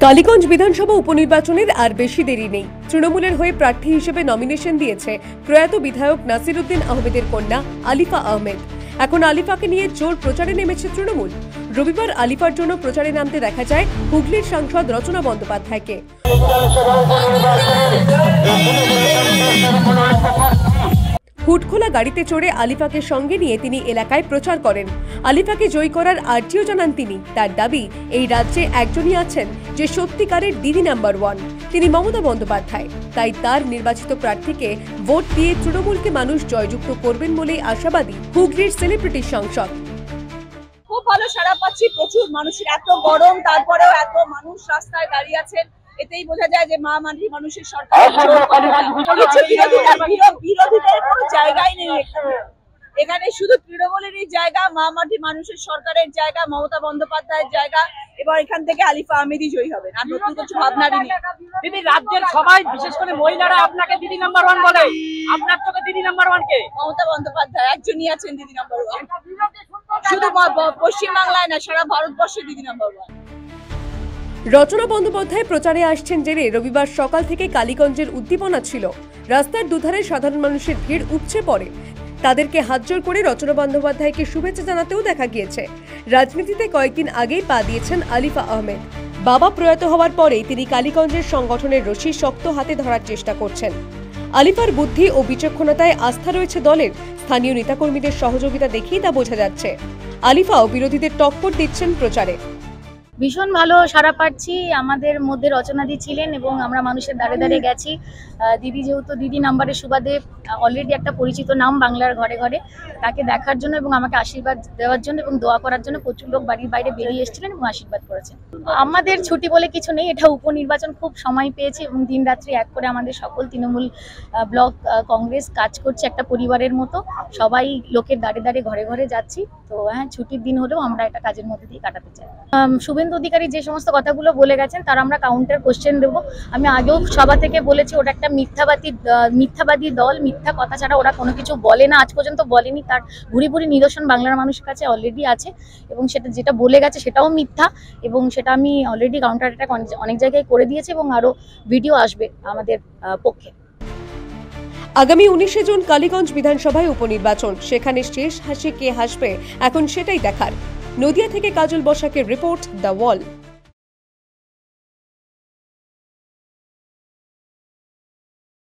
কালীগঞ্জ বিধানসভা উপনির্বাচনের আর বেশি দেরি নেই। তৃণমূলের হয়ে প্রার্থী হিসেবে নমিনেশন দিয়েছে প্রয়াত বিধায়ক নাসিরউদ্দিন আহমেদের কন্যা আলিফা আহমেদ। এখন আলিফাকে নিয়ে জোর প্রচারে নেমেছে তৃণমূল। রবিবার আলিফার জন্য প্রচারে নামতে দেখা যায় হুগলির সাংসদ রচনা বন্দ্যোপাধ্যায়কে। হুটখোলা গাড়িতে চড়ে আলিফাকে সঙ্গে নিয়ে তিনি এলাকায় প্রচার করেন। আলিফাকে জয়ী করার আর্জিও জানান তিনি। তার দাবি, এই রাজ্যে একজনই আছেন যে সত্যিকারের দিদি নাম্বার 1, তিনি মমতা বন্দ্যোপাধ্যায়। তাই তার নির্বাচিত প্রার্থীকে ভোট দিয়ে তৃণমূলকে মানুষ জয়যুক্ত করবেন বলেই আশাবাদী হুগলির সেলিব্রিটি সাংসদ। খুব ভালো সাড়া পাচ্ছি, প্রচুর মানুষের, এত গরম তারপরেও এত মানুষ রাস্তায় দাঁড়িয়ে আছেন, এতেই বোঝা যায় যে মা মাটি মানুষের সরকার। বিরোধীদের কোনো জায়গাই নেই এখানে, শুধু তৃণমূলেরই জায়গা, মা মাটি মানুষের সরকারের জায়গা, মমতা বন্দ্যোপাধ্যায়ের জায়গা। এবার এখান থেকে আলিফা আহমেদই জয়ী হবেন, আর নতুন কিছু ভাবনারই নেই। দিদি, রাজ্যের সবাই বিশেষ করে মহিলারা আপনাকে দিদি নাম্বার 1 বলে, আপনার চোখে দিদি নাম্বার 1 কে? মমতা বন্দ্যোপাধ্যায় একজনই আছেন দিদি নাম্বার 1, শুধু পশ্চিমবাংলায় না, সারা ভারতবর্ষে দিদি নাম্বার 1। রচনা বন্দ্যোপাধ্যায় প্রচারে আসছেন জেনে রবিবার সকাল থেকে কালীগঞ্জের উদ্দীপনা ছিল। রাস্তার দুধারে সাধারণ মানুষের ভিড় উপচে পড়ে। তাদেরকে হাতজোড় করে রচনা বন্দ্যোপাধ্যায়কে শুভেচ্ছা জানাতেও দেখা গিয়েছে। রাজনীতিতে কয়েকদিন আগেই পা দিয়েছেন আলিফা আহমেদ। বাবা প্রয়াত হওয়ার পরেই তিনি কালীগঞ্জের সংগঠনের রশি শক্ত হাতে ধরার চেষ্টা করছেন। আলিফার বুদ্ধি ও বিচক্ষণতায় আস্থা রয়েছে দলের। স্থানীয় নেতাকর্মীদের সহযোগিতা দেখেই তা বোঝা যাচ্ছে। আলিফাও বিরোধীদের টক্কর দিচ্ছেন প্রচারে। ভীষণ ভালো সাড়া পাচ্ছি। আমাদের মধ্যে রচনাদি ছিলেন এবং আমরা মানুষের দাঁড়ে দাঁড়িয়ে গেছি। দিদি যেহেতু দিদি নাম্বারের সুবাদে অলরেডি একটা পরিচিত নাম বাংলার ঘরে ঘরে, তাকে দেখার জন্য এবং আমাকে আশীর্বাদ দেওয়ার জন্য এবং দোয়া করার জন্য প্রচুর লোক বাড়ির বাইরে বেরিয়ে এসেছিলেন এবং আশীর্বাদ করেছেন। আমাদের ছুটি বলে কিছু নেই, এটা উপনির্বাচন, খুব সময় পেয়েছে এবং দিন রাত্রি এক করে আমাদের সকল তৃণমূল ব্লক কংগ্রেস কাজ করছে একটা পরিবারের মতো। সবাই লোকের দাঁড়ে দাঁড়িয়ে ঘরে ঘরে যাচ্ছি। তো হ্যাঁ, ছুটির দিন হলেও আমরা এটা কাজের মধ্যে দিয়ে কাটাতে চাই। শুভেন্দু অধিকারী যে সমস্ত কথাগুলো বলে গেছেন তার আমরা কাউন্টার কোশ্চেন দেবো। আমি আগেও সভা থেকে বলেছি, ওটা একটা মিথ্যাবাদী দল, মিথ্যা কথা ছাড়া ওরা কোনো কিছু বলে না, আজ পর্যন্ত বলেনি। তার ভুরি ভুরি নিদর্শন বাংলার মানুষের কাছে অলরেডি আছে এবং সেটা যেটা বলে গেছে সেটাও মিথ্যা, এবং সেটা আমি অলরেডি কাউন্টার অ্যাটাক অনেক জায়গায় করে দিয়েছি এবং আরও ভিডিও আসবে আমাদের পক্ষে। আগামী 19 জুন কালীগঞ্জ বিধানসভায় উপনির্বাচন। সেখানে শেষ হাসি কে হাসবে এখন সেটাই দেখার। নদিয়া থেকে কাজল বসাকের রিপোর্ট, দ্য ওয়াল।